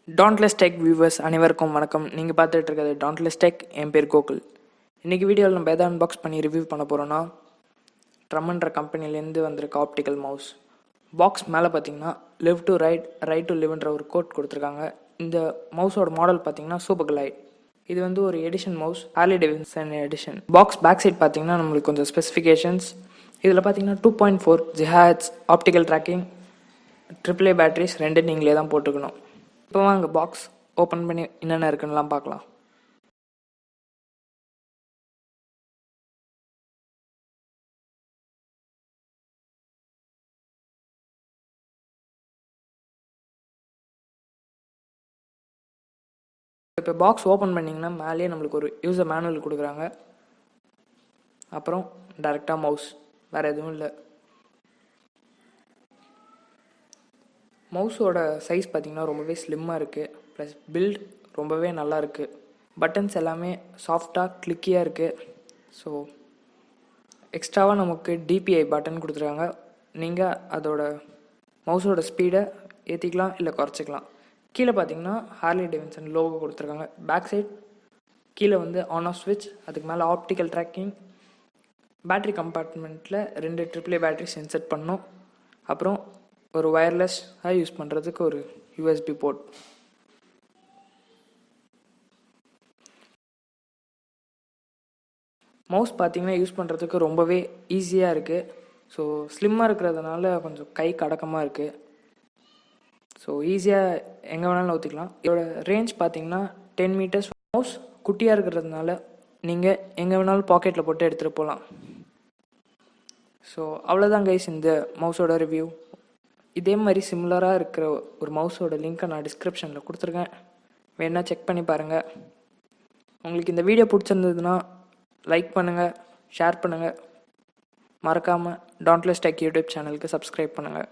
Dauntless Tech viewers அனைவருக்கும் வணக்கம். நீங்கள் பார்த்துட்டு இருக்கிறது Dauntless Tech. என் பேர் கோகுல். இன்றைக்கி வீடியோவில் நம்ம எதை அன்பாக்ஸ் பண்ணி ரிவ்யூ பண்ண போகிறோன்னா thrumm.It கம்பெனிலேருந்து வந்திருக்க ஆப்டிக்கல் மவுஸ். பாக்ஸ் மேலே பார்த்தீங்கன்னா left to right, right to லெஃப்ட்ன்ற ஒரு கோட் கொடுத்துருக்காங்க. இந்த மவுஸோட மாடல் பார்த்தீங்கன்னா சூப்பர் கிளைட். இது வந்து ஒரு edition mouse, harley davinson edition. Box back side பார்த்தீங்கன்னா நம்மளுக்கு கொஞ்சம் ஸ்பெசிஃபிகேஷன்ஸ். இதில் பார்த்தீங்கன்னா 2.4 GHz optical tracking, AAA batteries ரெண்டு நீங்களே தான் போட்டுக்கணும். இப்போ வாங்க பாக்ஸ் ஓப்பன் பண்ணி என்னென்ன இருக்குன்னுலாம் பார்க்கலாம். இப்போ பாக்ஸ் ஓப்பன் பண்ணிங்கன்னா மேலேயே நம்மளுக்கு ஒரு யூசர் மேனுவல் கொடுக்குறாங்க. அப்புறம் டைரெக்டாக மவுஸ், வேறு எதுவும் இல்லை. மவுஸோட சைஸ் பார்த்திங்கன்னா ரொம்பவே ஸ்லிம்மாக இருக்குது. ப்ளஸ் பில்ட் ரொம்பவே நல்லா இருக்குது. பட்டன்ஸ் எல்லாமே சாஃப்டாக கிளிக்கியாக இருக்குது. ஸோ எக்ஸ்ட்ராவாக நமக்கு DPI பட்டன் கொடுத்துருக்காங்க. நீங்கள் அதோட மவுஸோட ஸ்பீடை ஏற்றிக்கலாம் இல்லை குறைச்சிக்கலாம். கீழே பார்த்தீங்கன்னா harley davidson லோகோ கொடுத்துருக்காங்க. பேக் சைட் கீழே வந்து ஆன் ஆஃப் ஸ்விட்ச், அதுக்கு மேலே ஆப்டிக்கல் ட்ராக்கிங், பேட்ரி கம்பார்ட்மெண்ட்டில் 2 AAA பேட்டரிஸ் இன்செர்ட் பண்ணோம். அப்புறம் ஒரு வயர்லெஸ்ஸாக யூஸ் பண்ணுறதுக்கு ஒரு USB போர்ட். மவுஸ் பார்த்திங்கன்னா யூஸ் பண்ணுறதுக்கு ரொம்பவே ஈஸியாக இருக்குது. ஸோ ஸ்லிம்மாக இருக்கிறதுனால கொஞ்சம் கை கடக்கமாக இருக்குது. ஸோ ஈஸியாக எங்கே வேணாலும் ஊற்றிக்கலாம். இதோட ரேஞ்ச் பார்த்திங்கன்னா 10 meters. மவுஸ் குட்டியாக இருக்கிறதுனால நீங்கள் எங்கே வேணாலும் பாக்கெட்டில் போட்டு எடுத்துகிட்டு போகலாம். ஸோ அவ்வளோதான் கைஸ் இந்த மவுஸோட ரிவ்யூ. இதே மாதிரி சிமிலராக இருக்கிற ஒரு மவுஸோட லிங்க்கை நான் டிஸ்கிரிப்ஷனில் கொடுத்துருக்கேன், வேணால் செக் பண்ணி பாருங்கள். உங்களுக்கு இந்த வீடியோ பிடிச்சிருந்ததுன்னா லைக் பண்ணுங்கள், ஷேர் பண்ணுங்கள். மறக்காமல் Dauntless Tech யூடியூப் சேனலுக்கு சப்ஸ்கிரைப் பண்ணுங்கள்.